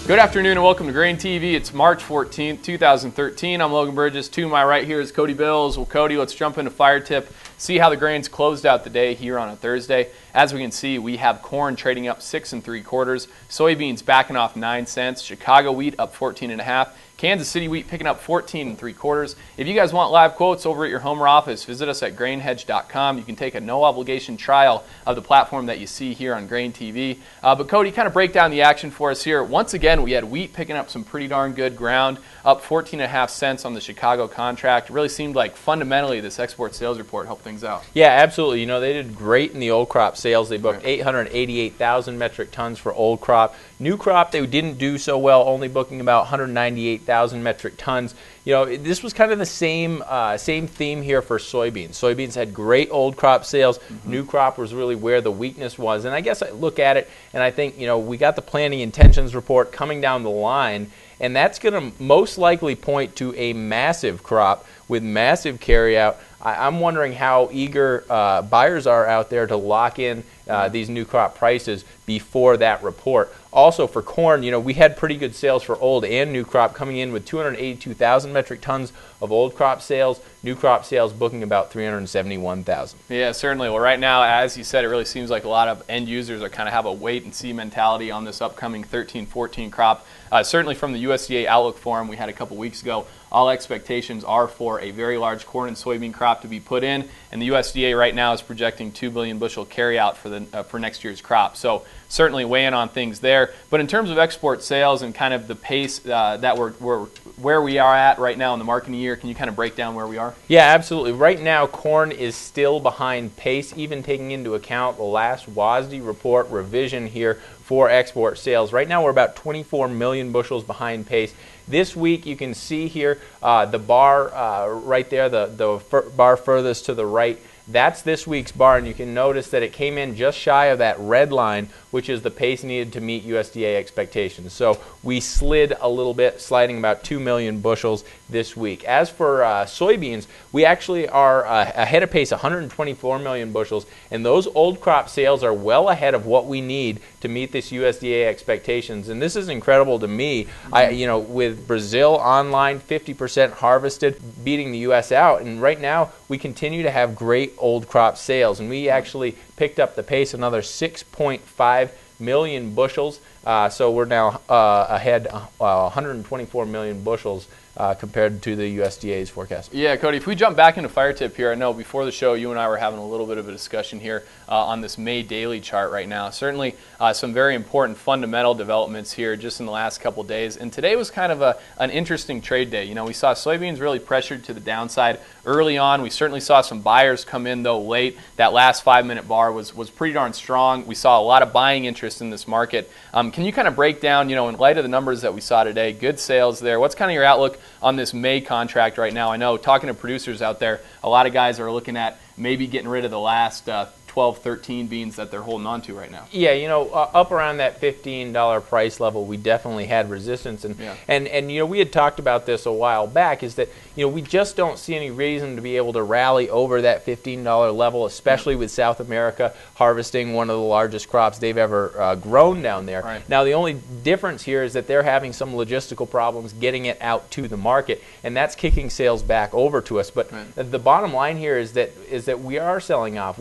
Good afternoon and welcome to GrainTV. It's March 14th, 2013. I'm Logan Bridges. To my right here is Cody Bills. Well, Cody, let's jump into Fire Tip, see how the grains closed out the day here on a Thursday. As we can see, we have corn trading up 6 3/4, soybeans backing off 9 cents, Chicago wheat up 14 1/2, Kansas City wheat picking up 14 3/4. If you guys want live quotes over at your home or office, visit us at grainhedge.com. You can take a no-obligation trial of the platform that you see here on GrainTV. But Cody, kind of break down the action for us here. Once again, we had wheat picking up some pretty darn good ground, up 14 1/2 cents on the Chicago contract. It really seemed like fundamentally this export sales report helped things out. Yeah, absolutely. You know, they did great in the old crop sales. They booked 888,000 metric tons for old crop. New crop, they didn't do so well, only booking about 198,000 metric tons. You know, this was kind of the same theme here for soybeans. Soybeans had great old crop sales. New crop was really where the weakness was. And I guess I look at it and I think, you know, we got the planting intentions report coming down the line, and that's going to most likely point to a massive crop with massive carryout. I'm wondering how eager buyers are out there to lock in these new crop prices before that report. Also for corn, you know, we had pretty good sales for old and new crop, coming in with 282,000 metric tons of old crop sales, new crop sales booking about 371,000. Yeah, certainly. Well, right now, as you said, it really seems like a lot of end users are kind of have a wait and see mentality on this upcoming 13-14 crop. Certainly from the USDA Outlook Forum we had a couple weeks ago, all expectations are for a very large corn and soybean crop to be put in, and the USDA right now is projecting 2 billion bushel carryout for next year's crop. So certainly weighing on things there. But in terms of export sales and kind of the pace that we're where we are at right now in the marketing year, can you kind of break down where we are? Yeah, absolutely. Right now, corn is still behind pace, even taking into account the last WASDE report revision here for export sales. Right now, we're about 24 million bushels behind pace. This week, you can see here the bar right there, the bar furthest to the right. That's this week's bar, and you can notice that it came in just shy of that red line, which is the pace needed to meet USDA expectations. So we slid a little bit, sliding about 2 million bushels this week. As for soybeans, we actually are ahead of pace, 124 million bushels, and those old crop sales are well ahead of what we need to meet this USDA expectations. And this is incredible to me. You know, with Brazil online, 50% harvested, beating the U.S. out, and right now we continue to have great old crop sales, and we actually picked up the pace another 6.5 million bushels. So we're now ahead 124 million bushels compared to the USDA's forecast. Yeah, Cody, if we jump back into Fire Tip here, I know before the show you and I were having a little bit of a discussion here on this May daily chart right now. Certainly some very important fundamental developments here just in the last couple days. And today was kind of an interesting trade day. You know, we saw soybeans really pressured to the downside early on. We certainly saw some buyers come in, though, late. That last 5-minute bar was pretty darn strong. We saw a lot of buying interest in this market. Can you kind of break down, you know, in light of the numbers that we saw today, good sales there, what's kind of your outlook on this May contract right now? I know, talking to producers out there, a lot of guys are looking at maybe getting rid of the last 12, 13 beans that they're holding on to right now. Yeah, you know, up around that $15 price level, we definitely had resistance, and you know, we had talked about this a while back, is that, you know, we just don't see any reason to be able to rally over that $15 level, especially with South America harvesting one of the largest crops they've ever grown down there. Right. Now, the only difference here is that they're having some logistical problems getting it out to the market, and that's kicking sales back over to us. But the bottom line here is that we are selling off.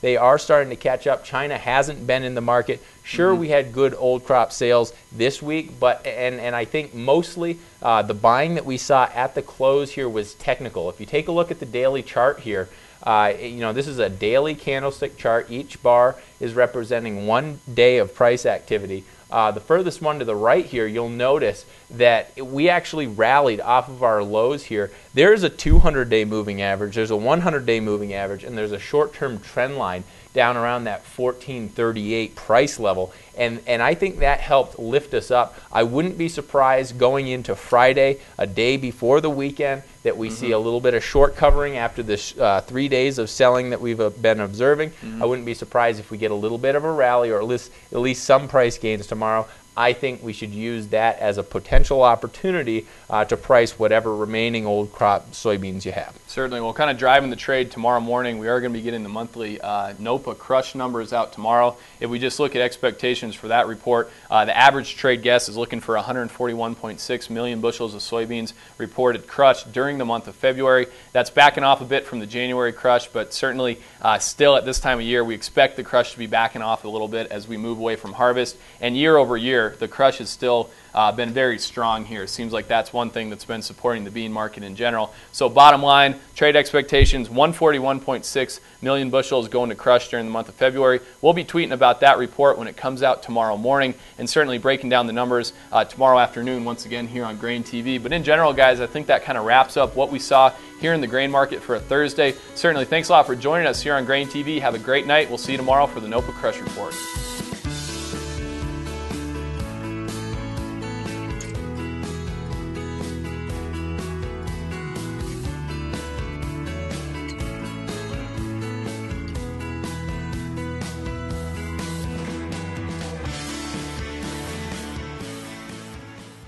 They are starting to catch up. China hasn't been in the market. Sure, we had good old crop sales this week, but and I think mostly the buying that we saw at the close here was technical. If you take a look at the daily chart here, you know, this is a daily candlestick chart. Each bar is representing 1 day of price activity. The furthest one to the right here, you'll notice that we actually rallied off of our lows here. There's a 200-day moving average, there's a 100-day moving average, and there's a short-term trend line down around that 1438 price level. And I think that helped lift us up. I wouldn't be surprised going into Friday, a day before the weekend, that we see a little bit of short covering after this 3 days of selling that we've been observing. I wouldn't be surprised if we get a little bit of a rally, or at least some price gains tomorrow. I think we should use that as a potential opportunity to price whatever remaining old crop soybeans you have. Certainly. We'll kind of driving the trade tomorrow morning. We are going to be getting the monthly NOPA crush numbers out tomorrow. If we just look at expectations for that report, the average trade guess is looking for 141.6 million bushels of soybeans reported crushed during the month of February. That's backing off a bit from the January crush, but certainly still at this time of year, we expect the crush to be backing off a little bit as we move away from harvest. And year over year, the crush has still been very strong here. It seems like that's one thing that's been supporting the bean market in general. So bottom line, trade expectations, 141.6 million bushels going to crush during the month of February. We'll be tweeting about that report when it comes out tomorrow morning, and certainly breaking down the numbers tomorrow afternoon once again here on Grain TV. But in general, guys, I think that kind of wraps up what we saw here in the grain market for a Thursday. Certainly, thanks a lot for joining us here on Grain TV. Have a great night. We'll see you tomorrow for the NOPA Crush Report.